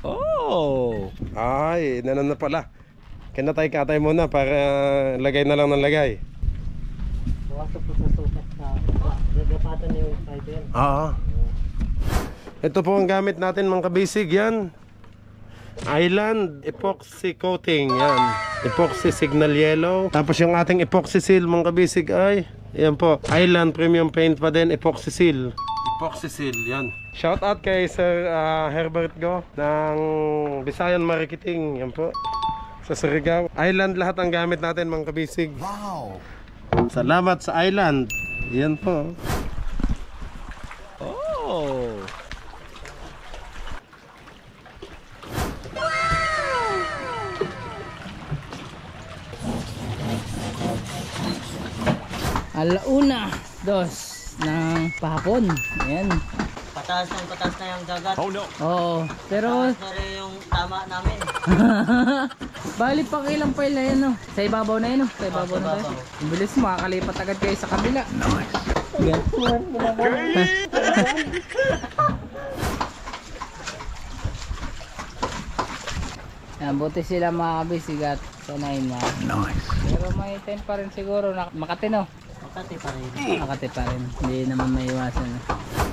Oh! Ay, nanan na pala. Kinatay-katay muna para lagay na lang ng lagay. Bukas po sa sukat sa gagapatan na yung fiber. Oo. Ito po ang gamit natin mga kabisig, yan. Island epoxy coating, yan. Epoxy signal yellow. Tapos yung ating epoxy seal mga kabisig ay, yan po, Island premium paint pa din, epoxy seal. Epoxy seal, yan. Shout out kay Sir Herbert Go ng Bisayan Mariketing, yan po. Sa Surigao. Island lahat ang gamit natin mga kabisig. Wow! Salamat sa Island. Yan po. Oh! Alauna, dos ng pahapon. Ayan. Pataas na yung dagat. Oh no! Oo. Pero na rin yung tama namin. bali pa kailang pile na yan, no? Sa ibabaw na yan, no? Sa ibabaw na tayo. Ang bilis, makakalipat agad kayo sa kabila. Nice. Yeah. Yan, buti sila makakabisig at sanayin na. Nice. Pero may time pa rin siguro na Makati, no? Makati pa rin. Makati pa rin. Hindi naman may iwasan.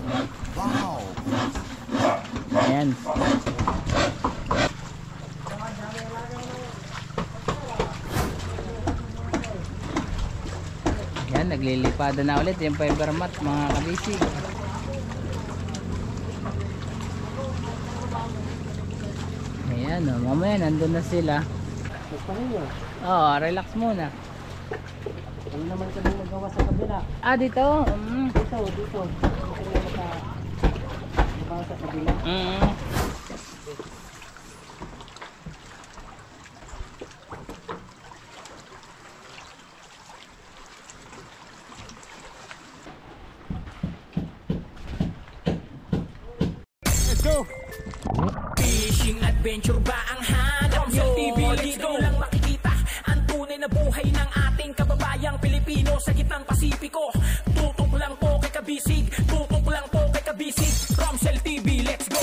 No? Wow! Ayan. Yan, naglilipada na ulit yung fiber mat mga kabisig. Ayan, oh, mamaya nandun na sila. Oo, relax muna. Ano naman kami nagawa sa kabila? Ah, dito? Dito. Nagawa sa kabila. Let's go! Fishing adventure ba ang hanap nyo? Dito lang makikita ang tunay na buhay ng ating kababayang Pilipino sa gitnang Pasipiko. Tutok lang po kay Kabisig, tutok lang po kay Kabisig. Romsel TV, let's go!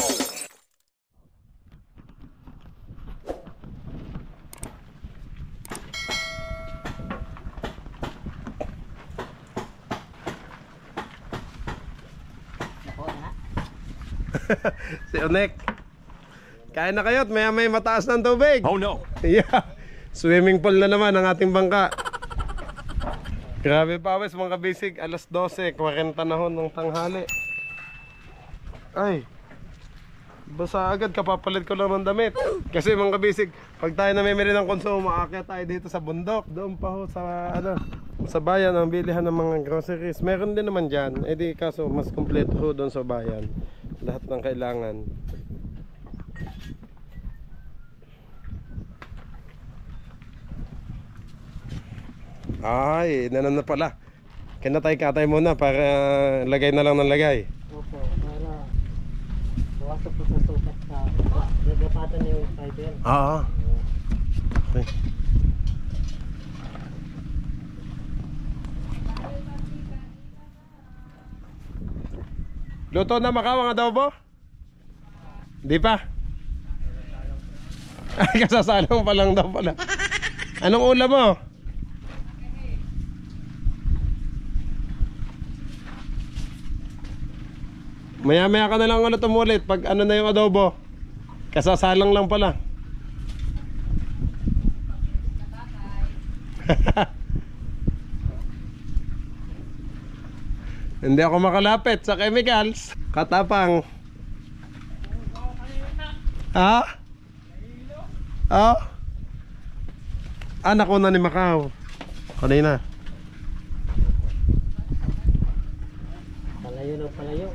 Si Onek. Kain na kayo at maya may mataas ng tubig. Oh no! Yeah. Swimming pool na naman ang ating bangka. Grabe pawis mga kabisig. Alas 12, 40 na hon ng tanghali. Ay, basa agad, kapapalit ko lang ng damit. Kasi mga kabisig, pag tayo namimili ng konsumo, aakyat tayo dito sa bundok. Doon pa ho sa sa bayan ang bilihan ng mga groceries. Meron din naman dyan. Eh di kaso mas kompleto ho doon sa bayan. Lahat ng kailangan. Ay, nanan na pala. Kinatay-katay muna para lagay na lang ng lagay. Opo, para bukas po sa sukat sa gagapatan na yung fiber. Oo. Okay. Luto na makawang adobo? Di pa? Ay, kasasalong pa lang daw pala. Anong ulam mo? Maya-maya ka na lang ulit umulit pag ano na yung adobo. Kasasalang lang pala. Hindi ako makalapit sa chemicals. Katapang. Ha? Oh? Anak ko na ni Macau. Kanina. Palayo na palayo.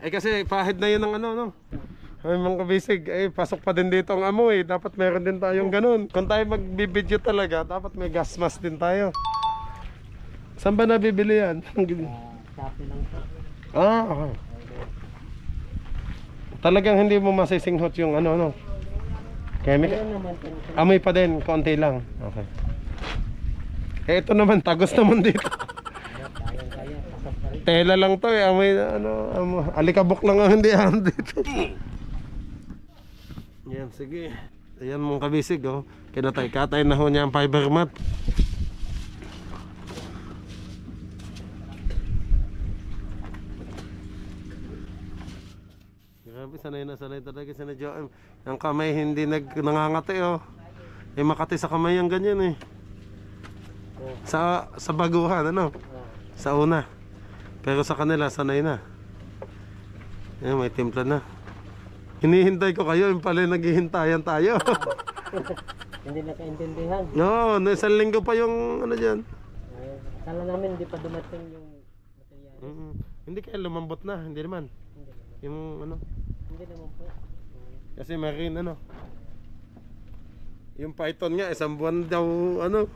Eh kasi pahid na yun ng ano, no? Ay mga kabisig, eh pasok pa din dito ang amoy. Dapat meron din tayong ganun. Kung tayo magbibideo talaga, dapat may gas mask din tayo. Saan ba nabibili yan? Shopee lang po. Okay. Talagang hindi mo masisinghot yung ano, no? Chemical? Amoy pa din, konti lang. Okay. Eh ito naman, tagos naman dito. tela lang to eh. Amoy, alikabok lang ang hindi dito. Yan, sige. Ayan mong kabisig, oh. Kinatay-katay na ho niya ang fiber mat. Grabe, sanay na sanay talaga si na Joem. Ang kamay hindi nangangati, oh. Eh, makati sa kamay ang ganyan eh. Sa baguhan, ano? Sa una. Pero sa kanila, sanay na. Ayan, may timpla na. Hinihintay ko kayo, yung pala naghihintayan tayo. Hindi nakaintindihan. No, isang linggo pa yung ano dyan. Kala namin hindi pa dumating yung materials. Hindi kaya lumambot na, hindi naman. Hindi naman. Yung ano, Hindi naman po. kasi marine ano. Yung python nga, isang buwan daw ano,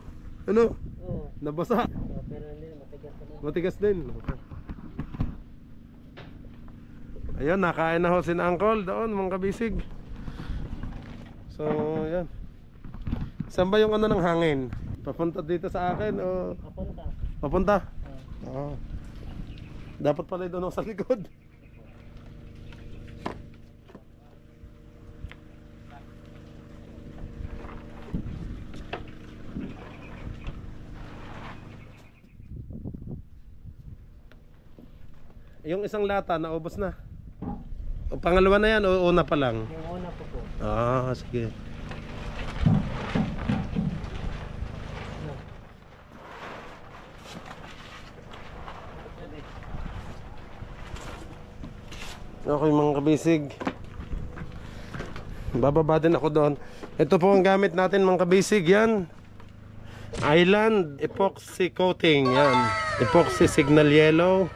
Oo. nabasa. Pero hindi, matigas naman. Matigas din. Ayun, nakain na ho si Uncle doon, mga kabisig. So, yan. Saan ba yung ano ng hangin? Papunta dito sa akin o Papunta. papunta? Oo. Dapat pala doon ako sa likod. Yung isang lata naubos na. O pangalawa na yan o una pa lang? Yung una po po. Ah, sige. Okay mga kabisig, bababa din ako doon. Ito po ang gamit natin mga kabisig. Yan, Island epoxy coating. Yan, epoxy signal yellow.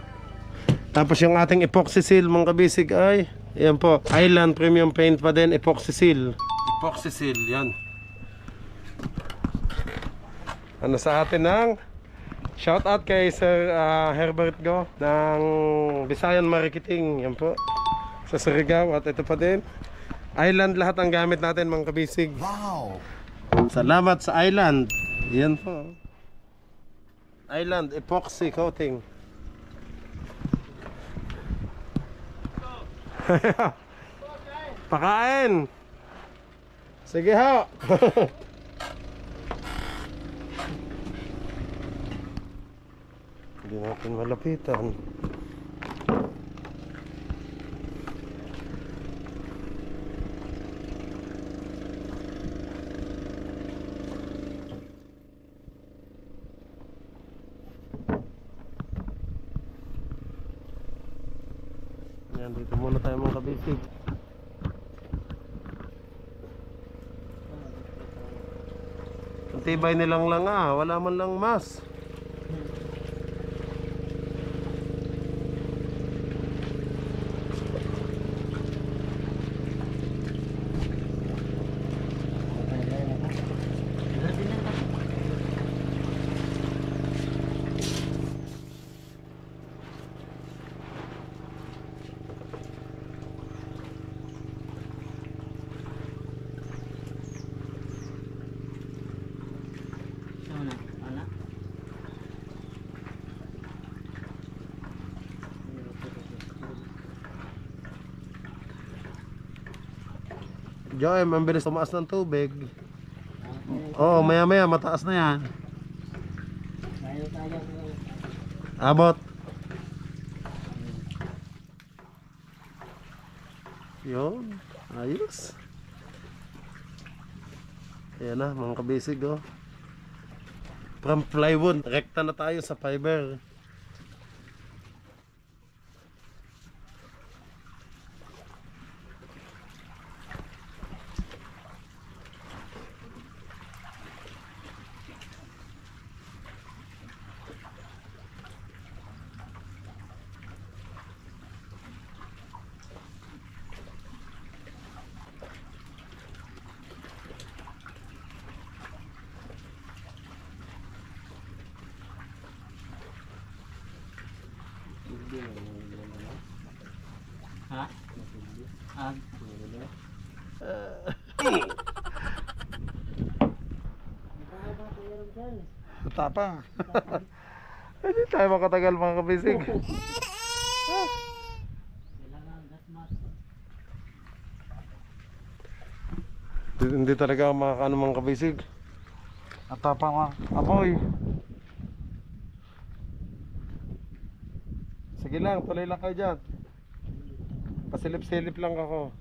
Tapos yung ating epoxy seal mga kabisig ay yan po, Island premium paint pa din, epoxy seal. Epoxy seal, yan. Ano sa atin ng shout out kay Sir Herbert Go ng Visayan Marketing. Yan po, sa Surigao. At ito pa din, Island lahat ang gamit natin mga kabisig. Wow! Salamat sa Island. Yan po, Island epoxy coating. Pakain. Sige ho. Hindi natin malapitan. Yan, dito muna tayo mga kabisig. Ang tibay nilang lang wala man lang mas. Joem, ang bilis tumaas ng tubig. Oo, maya maya mataas na yan. Ayaw tayo. Abot. Yun, ayos. Ayan na mga kabisig, oh. From plywood, rekta na tayo sa fiber. Ha? Tapang. Hindi tayo makatagal mga kabisig. Hindi talaga makakaano mga kabisig. At tapang mga apoy. Sige lang, tuloy lang kayo dyan. Pasilip-silip lang ako.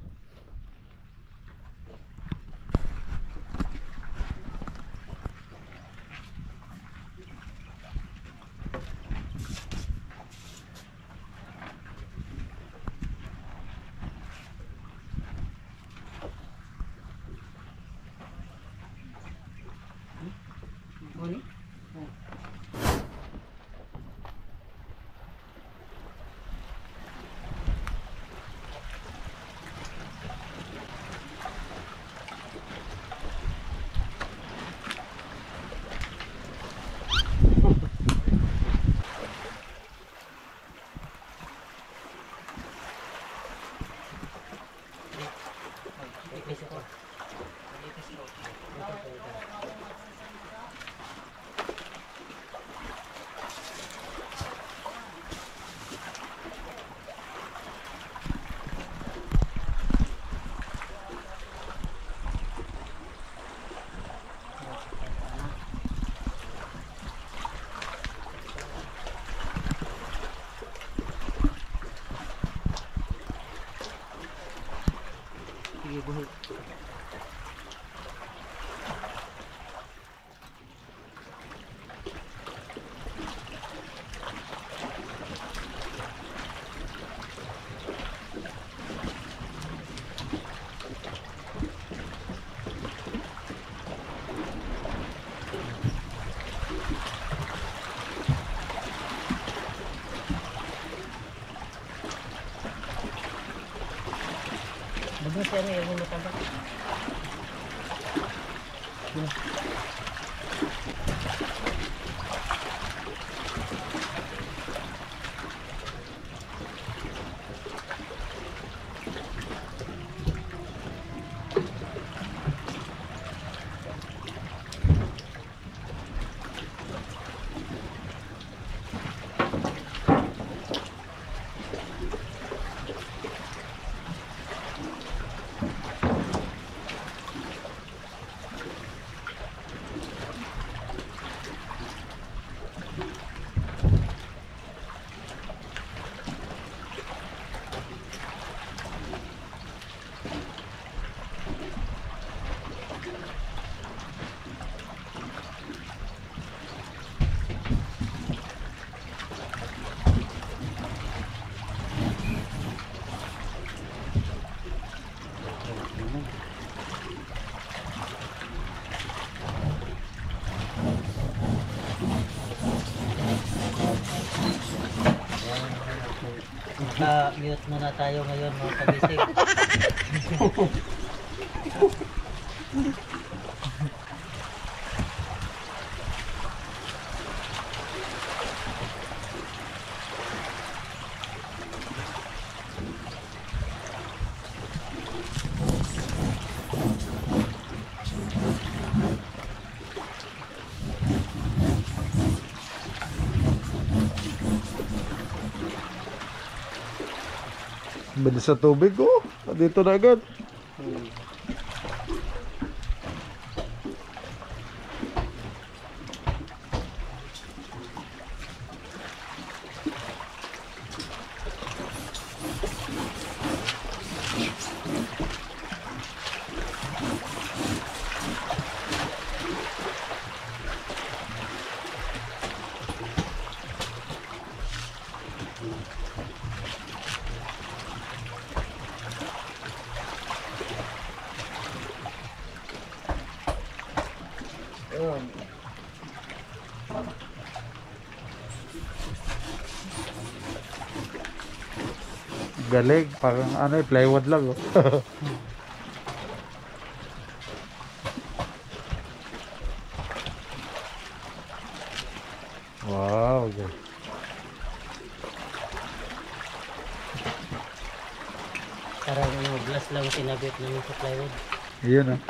Bagus ya nih yang tambah. Mute muna tayo ngayon mga kabisig. Bilis sa tubig oh. Dito na agad. Galing, parang ano plywood lang oh. Wow, okay. Parang glass lang sinabit namin sa plywood. Iyon ah.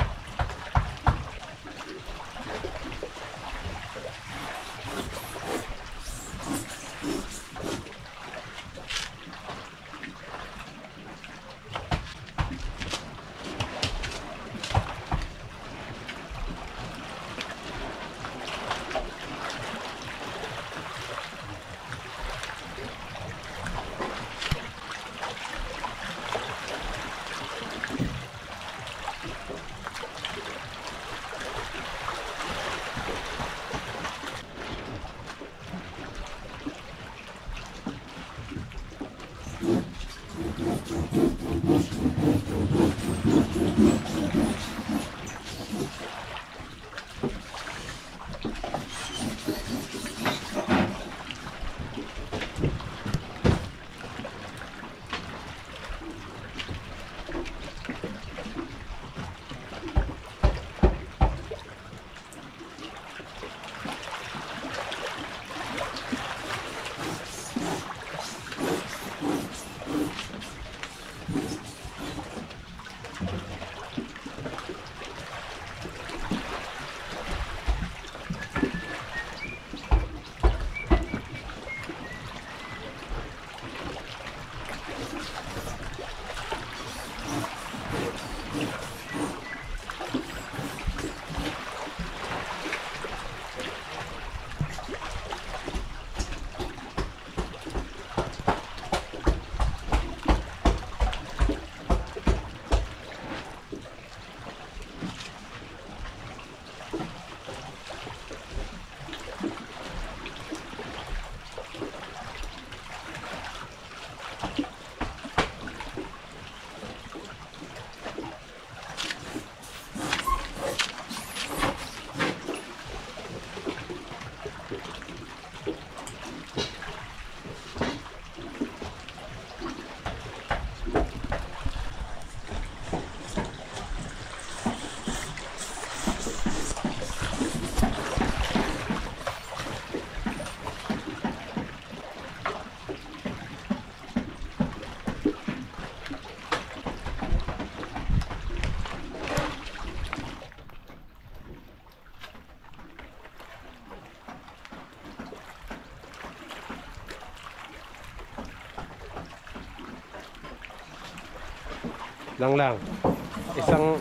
Lang.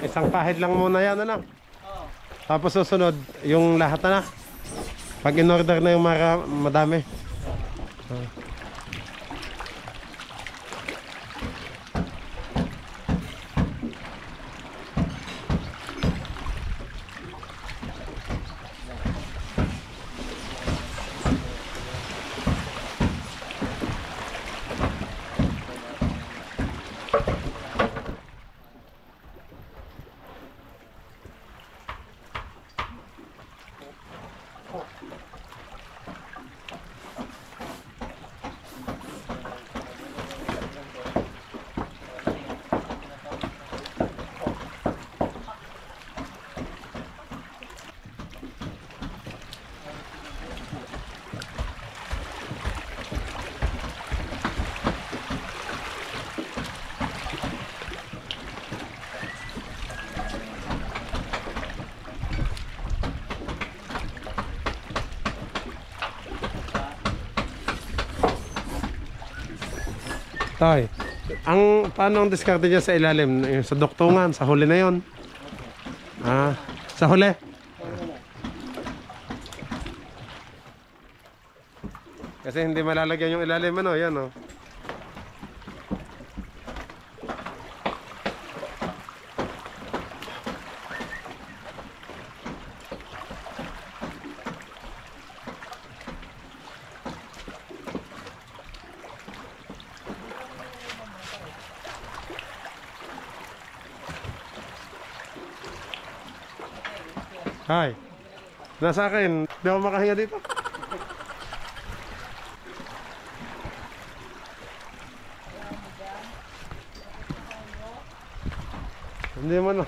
Isang pahid lang muna yan, ano? Tapos susunod, yung lahat na. Pag in-order na yung madami. Tay, paano ang diskarte niya sa ilalim? Yung sa duktungan, sa huli na yon. Sa huli? Kasi hindi malalagyan yung ilalim, ano, yan, oh. Hi. Nasa akin. Hindi ako makahinga dito. Hindi mo na.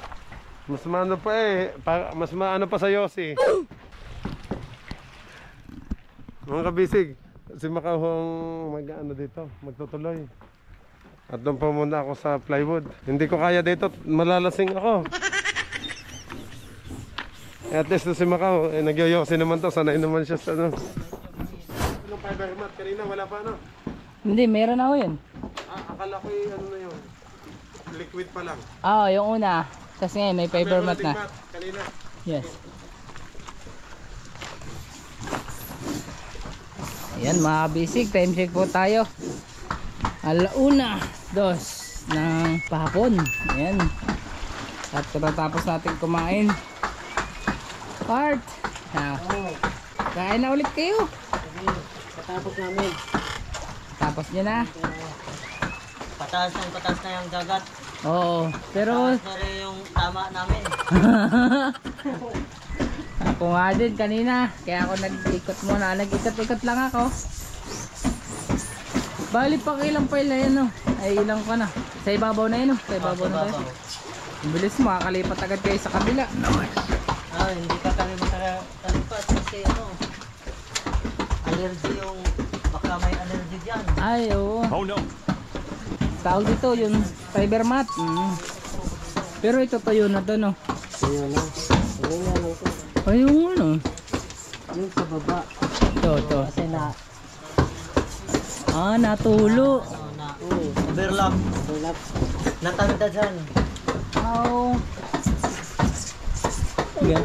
Mas maano pa eh. Mas maano pa sa Yossi. Mga kabisig. Si Makahong mag-ano dito. Magtutuloy. At doon pa muna ako sa plywood. Hindi ko kaya dito. Malalasing ako. At least si Macau, nagyoyosi naman to, sanay naman siya sa ano. Anong fiber mat? Kanina wala pa, ano? Hindi, meron ako yun. Akala ko ano na yun, liquid pa lang. Yung una. Kasi ngayon may fiber mat na. Kanina. Yes. Ayan mga basic, time check po tayo. 1:02 ng pahapon. Ayan. At katatapos natin kumain. Part. Kain na ulit kayo. Patapos namin. Tapos nyo na. Pataas na yung dagat. Oo. Pero Pataas na rin yung tama namin. ako nga din kanina. Kaya ako nag-ikot muna. Nag-ikot-ikot lang ako. Bali pang ilang pile na yan, no? Ay ilang pa na. Sa ibabaw na yun, no? Sa ibabaw na tayo. Ang bilis mo, makakalipat agad kayo sa kabila. Hindi pa kami makakalipat kasi allergy yung, baka may allergy dyan. Ay, oo. Oh no. Tawag dito, yung fiber mat. Pero ito tuyo na to, no? Ayun lang. Ayun lang ito. Ay, yung ano? Yung sa baba. Ito. Kasi Natulo. overlap. Natanda dyan. Oh. Yan.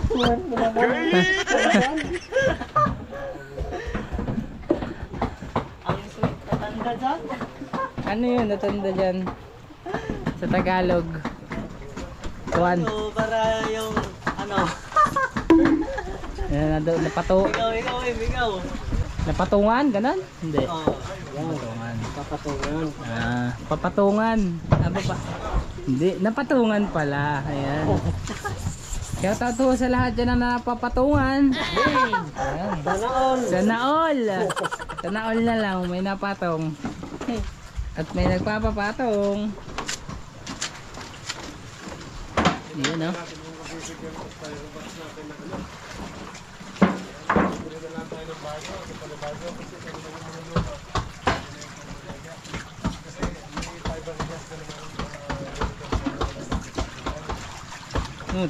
Ang sweet natanda dyan. Ano yun, natanda dyan? Sa Tagalog. Juan. So, para yung Ikaw. Napatungan, ganun? Hindi. Papatungan. Papatungan. Papatungan. Ano pa? Hindi, napatungan pala. Ayan. Kaya tatuwa sa lahat dyan na napapatungan. Ayan. Sana all. Sana all na lang, may napatong. At may nagpapapatong. Yun, no?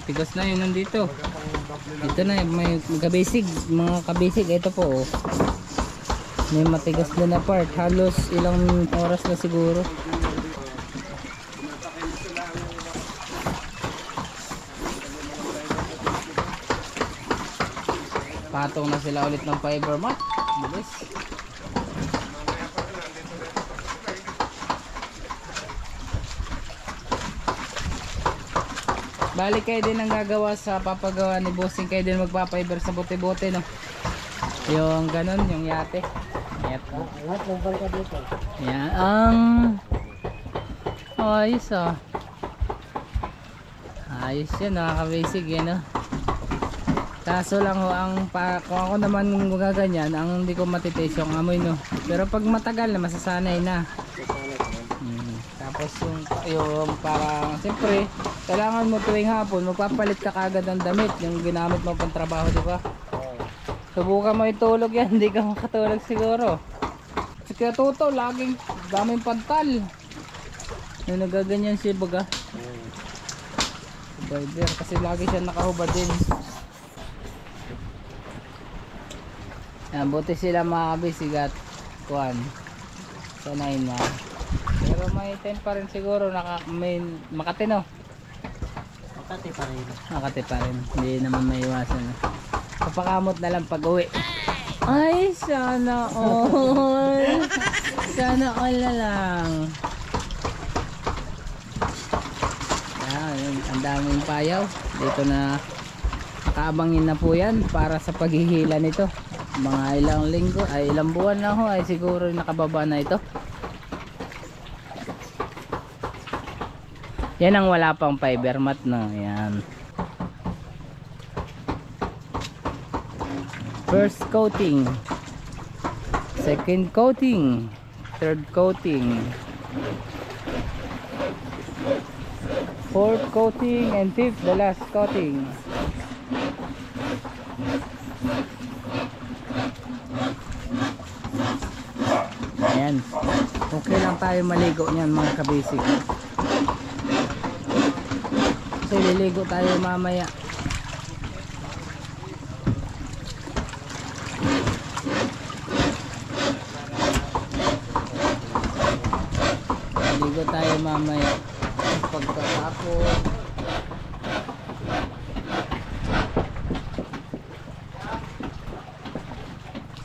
Tigas na yun nandito. Ito na may kabisig, mga kabisig. Ito po, oh. May matigas na part. Halos ilang oras na siguro. Patong na sila ulit ng fiber mat. Bilis. Balik kayo din ang gagawa sa papagawa ni Bossing, kayo din magpa-fiber sa bote-bote, no? Yung ganun, yung yate. Lahat ng bangka dito. Yan ang ayos ah. Ayos yan, nakaka-basic yan, no? Kaso lang ho, kung ako naman gaganyan, ang hindi ko matitaste yung amoy, no? Pero pag matagal na, masasanay na. Tapos yung parang, siyempre, kailangan mo tuwing hapon, magpapalit ka kagad ng damit, yung ginamit mo pang trabaho, di ba? Subukan mo itulog yan, hindi ka makatulog siguro. Kaya Toto, laging daming pantal. Yung nagaganyan siya baga. Fiber, kasi lagi siya nakahubad din. Yan, buti sila mga kabisigat. Kuhan. Sanayin na. Pero may time pa rin siguro, may Makati, no? Makati pa rin. Makati pa rin, hindi naman may iwasan. Papakamot na lang pag uwi. Ay, sana all. Sana all na lang. Yan, ang daming payaw. Dito na nakabangin na po yan para sa paghihila nito. Mga ilang linggo, ay ilang buwan na ho, ay siguro nakababa na ito. Yan ang wala pang fiber mat na. Yan. First coating, second coating, third coating, fourth coating, and fifth, the last coating. Ayan, okay lang tayo maligo niyan mga kabisig. Kasi liligo tayo mamaya. Ligo tayo mamaya pagkatapos.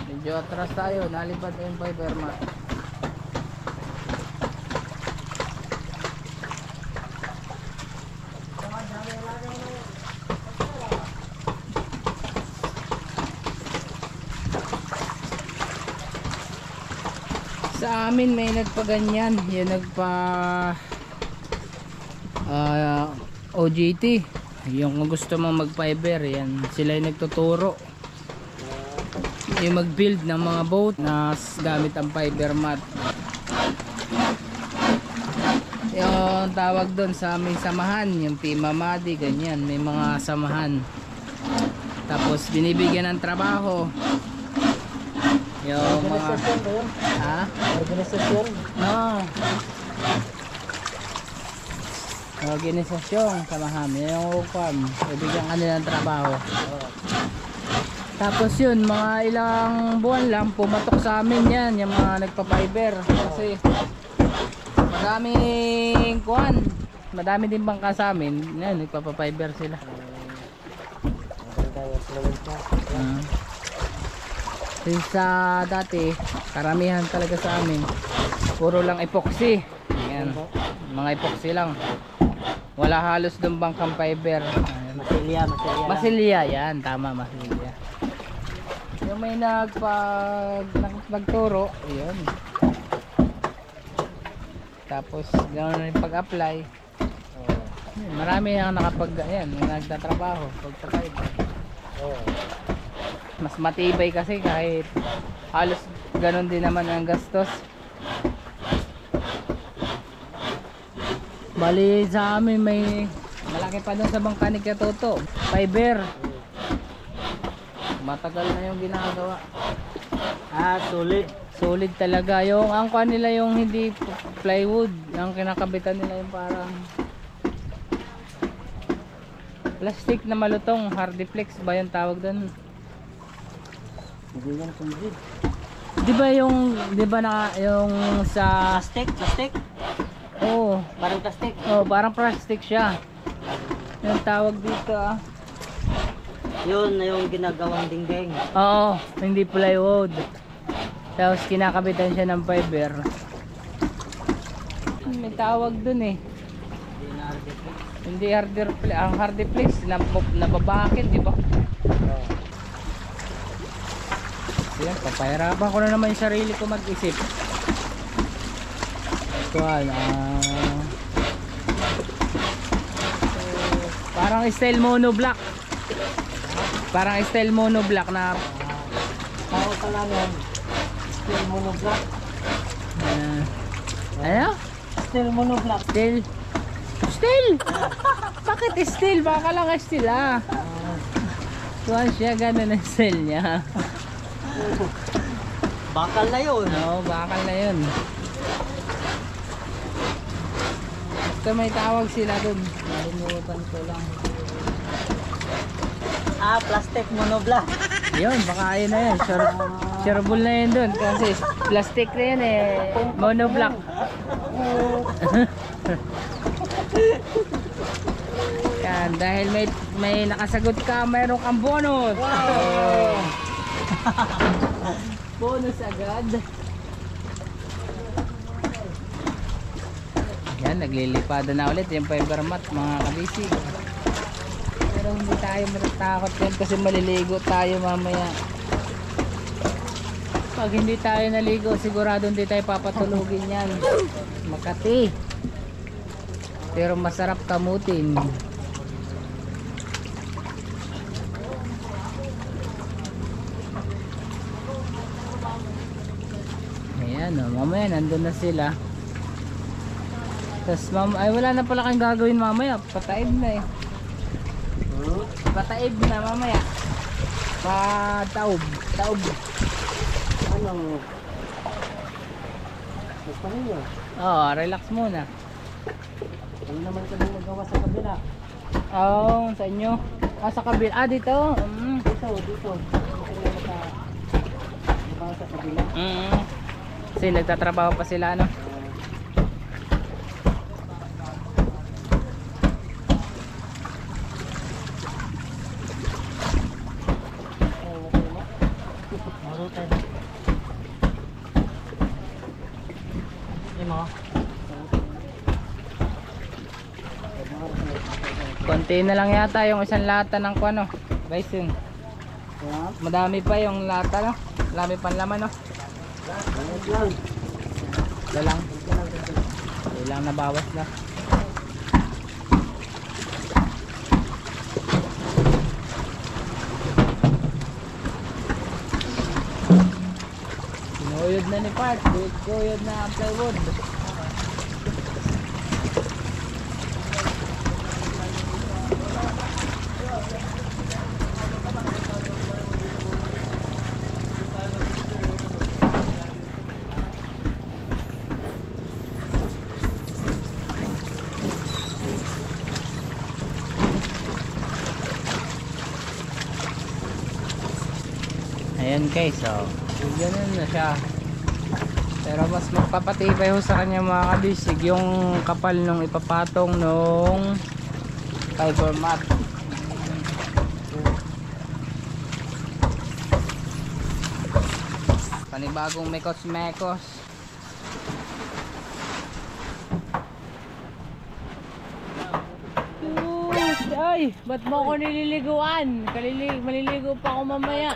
Medyo atras tayo, nalipad na yung fiber mat. Sa amin may nagpaganyan, yung nagpa OJT, yung gusto mong mag fiber, yan sila yung nagtuturo yung mag build ng mga boat na gamit ang fiber mat. Yung tawag doon sa aming samahan, yung Pimamadi, ganyan, may mga samahan, tapos binibigyan ng trabaho yung mga Organisasyon ba yun? ha? Organisasyon? No. Organisasyon, samahan, yung farm, ibigyan kanila ng trabaho. Tapos yun, mga ilang buwan lang pumatok sa amin yan, yung mga nagpa-fiber. Kasi madaming kuhan, madami din bangka sa amin, yan, nagpa-fiber sila. Sa dati, karamihan talaga sa amin, puro lang epoxy. Ayan, mga epoxy lang. Wala halos doon bangkang fiber. Masilya. Masilya, yan, tama, masilya. Yung may nagturo, yun. Tapos, gano'n yung pag-apply. Marami ang ayan, nagtatrabaho pagka-fiber. Mas matibay kasi kahit halos ganon din naman ang gastos. Bali sa amin may malaki pa doon sa bangka ni Toto, fiber. Matagal na yung ginagawa. Solid talaga. Yung ang kanila yung hindi plywood, ang kinakabitan nila yung parang plastic na malutong, hardiplex ba yung tawag doon? Hindi yan concrete. Di ba yung sa Plastic? oh, Parang plastic. oh, parang plastic siya. Yung tawag dito Yun na yung ginagawang dingding. Oo, hindi plywood. Tapos kinakabitan siya ng fiber. May tawag dun eh. Hindi hardiplex. Ang hardiplex nababakit, di ba? Yan, papahirapan ko na naman yung sarili ko mag-isip. Ito parang style monoblock. Parang style monoblock na Tao pala nun. Steel monoblock. ano? Steel monoblock. Steel? Bakit steel? Baka lang steel Tuwan siya, ganun ang style niya. Bakal na yun. Oo, bakal na yun. Basta may tawag sila dun. Nalimutan ko lang. Plastic monoblock. Yun, baka ayun na yun. Sureable na yun dun. Kasi plastic na yun eh. Monoblock. Yan, dahil may nakasagot ka, mayroon kang bonus. Wow! Bonus agad. Yan, naglilipada na ulit yung fiber mat mga kabisig. Pero hindi tayo matatakot yan kasi maliligo tayo mamaya. Pag hindi tayo naligo, sigurado hindi tayo papatulugin yan. Makati. Pero masarap kamutin. Ayan mamaya nandun na sila. Tapos ay wala na pala kang gagawin mamaya. Pataib na eh. Pataib na mamaya. Taob. Ano? Magpahinga. Oo, relax muna. Ano naman ka nang magawa sa kabila? Oo, sa inyo. Sa kabila. Dito. Dito. Magawa sa kabila. Kasi nagtatrabaho pa sila ano. Konti na lang yata yung isang lata ng kuano, guys yun. Madami pa yung lata no. Madami pang laman no. Ito lang. Ilang nabawas na. Sinuyod na ni Part. Sinuyod na ang plywood. Ayan guys, so ganun na siya. Pero mas magpapatibay ho sa kanya mga kabisig yung kapal nung ipapatong nung fiber mat. Panibagong mekos. Ay, ba't mo ako nililiguan? Maliligo pa ako mamaya.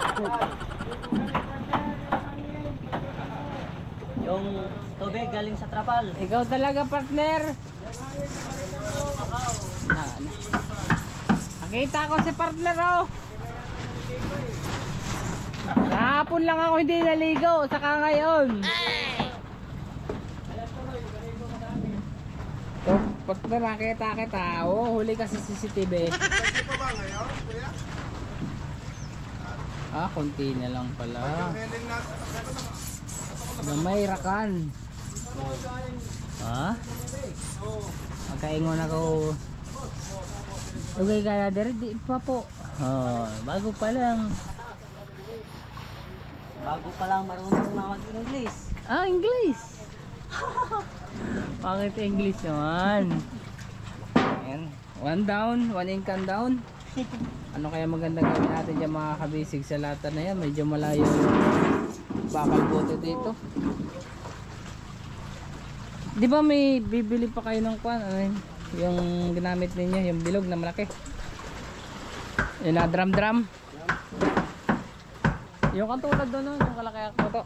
Yung tubig galing sa trapal. Ikaw talaga partner. Nakita ko si partner oh. Kahapon lang ako hindi naligo, saka ngayon. So, pag nakita kita, huli ka sa CCTV. Konti na lang pala. Gamay rakan. Magkaingon ako. Okay kaya di pa po. Bago pa lang. Bago pa lang marunong na mag-English. English. Bakit English naman? Ayan. One down, one income down. Ano kaya magandang gawin natin dyan mga kabisig sa lata na yan? Medyo malayo yung bakal bote dito. Di ba may bibili pa kayo ng kwan? Ano yun? Yung ginamit ninyo, yung bilog na malaki. Yung na drum. Yung katulad doon, no? Yung kalaki ako to.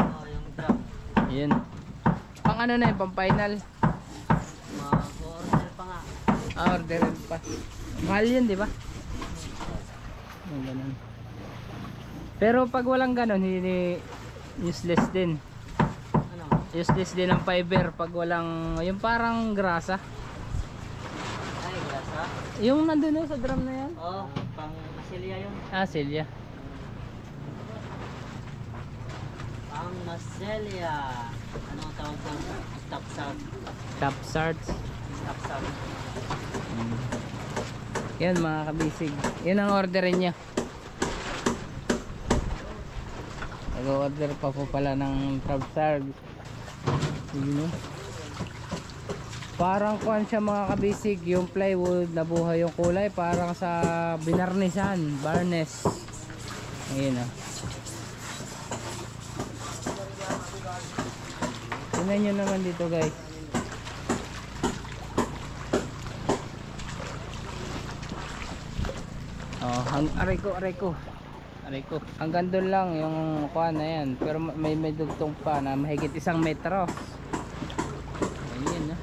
Oh, yung drum. Yun. Pang ano na yun, pang final. Mag-order pa nga. Orderin pa. Mahal yun, di ba? Yung ganun. Pero pag walang ganun, hindi useless din. Ano? Useless din ang fiber pag walang, yung parang grasa. Ay, grasa. Yung nandun no, sa drum na yan. Oh, pang masilya yun. Ah, Celia. Pang masilya. Anong tawag ng stop sound? Top sarts. Stop sound. Yan mga kabisig. Yan ang orderin niya. Nag-order pa po pala ng top sarts. Yun, no? Parang kuhan siya mga kabisig. Yung plywood nabuhay yung kulay. Parang sa binarnisan. Varnish. Ayun o. Tingnan nyo naman dito guys. Oh, aray ko. Hanggang doon lang yung kuha na yan. Pero may dugtong pa na mahigit 1 metro. Ayun, no?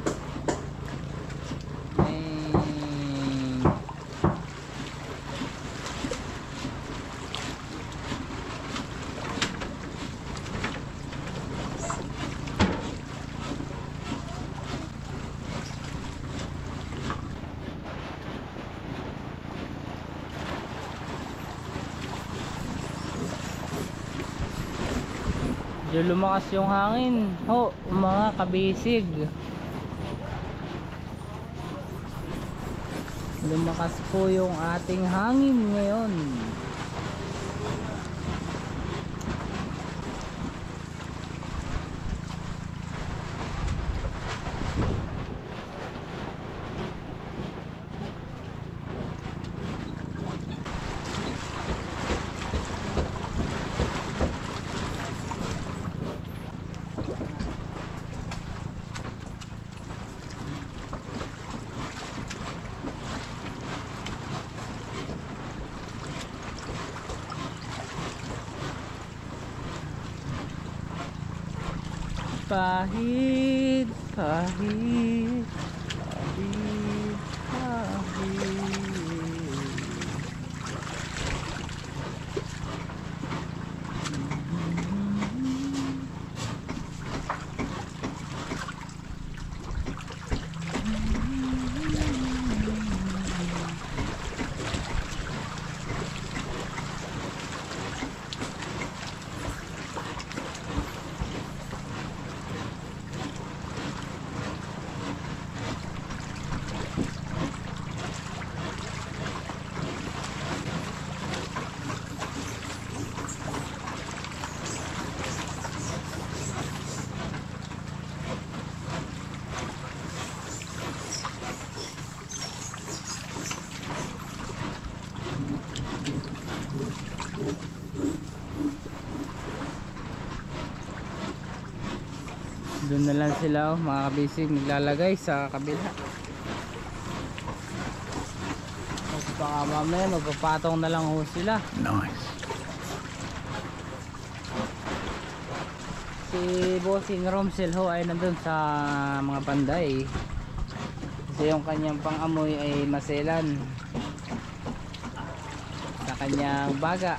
Medyo lumakas yung hangin ho mga kabisig. Lumakas po yung ating hangin ngayon. Pahit. Doon na lang sila mga kabisig naglalagay sa kabila. Tapos baka mamaya magpapatong na lang ho sila. Nice. Si Bossing Romsel ho ay nandun sa mga panday. Kasi yung kanyang pang-amoy ay maselan sa kanyang baga.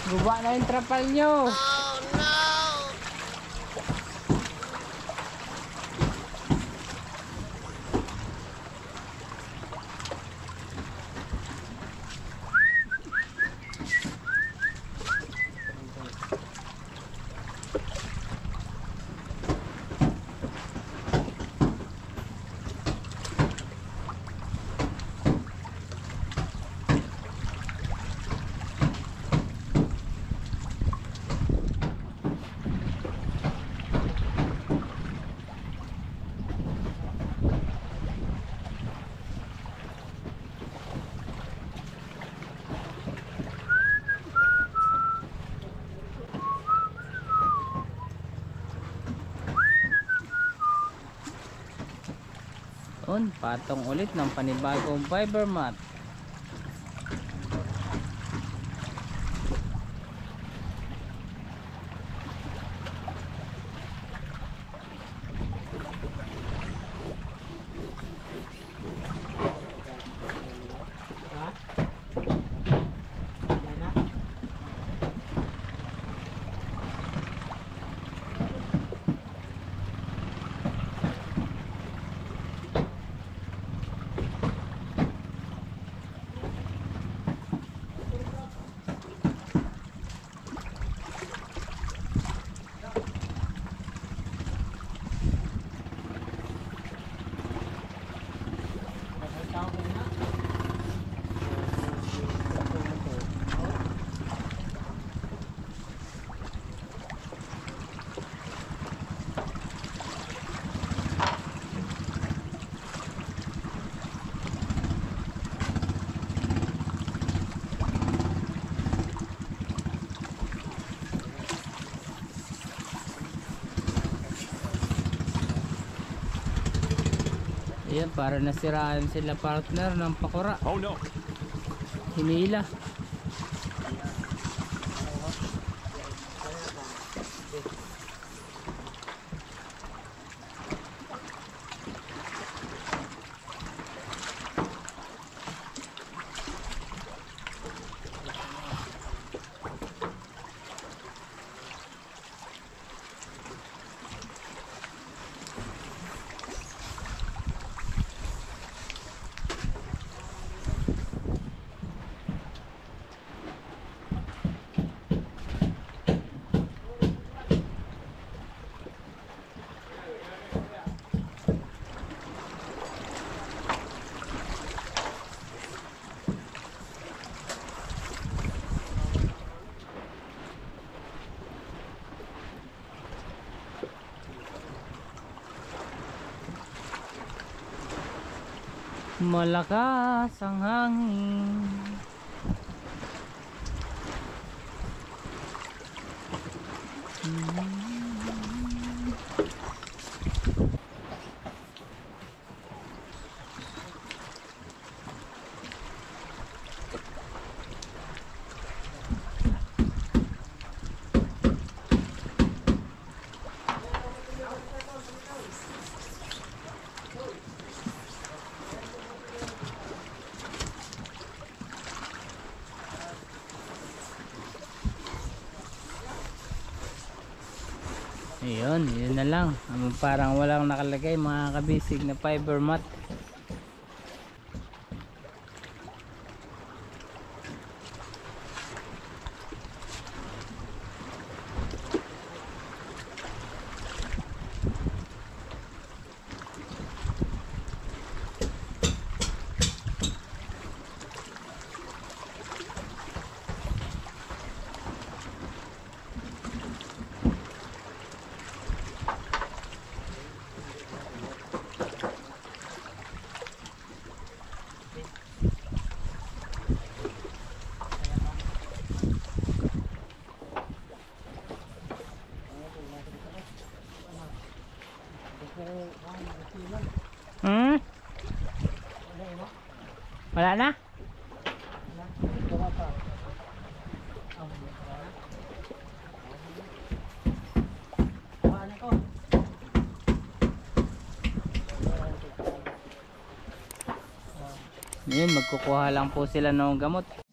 Guba na yung trapal nyo. Oh no! Yun, patong ulit ng panibagong fiber mat. Ayan, para nasiraan sila partner ng pakura. Oh no. Hinila. Malakas ang hangin. Ayun, yun na lang. Parang walang nakalagay mga kabisig na fiber mat. Wala na? Ngayon magkukuha lang po sila ng gamot.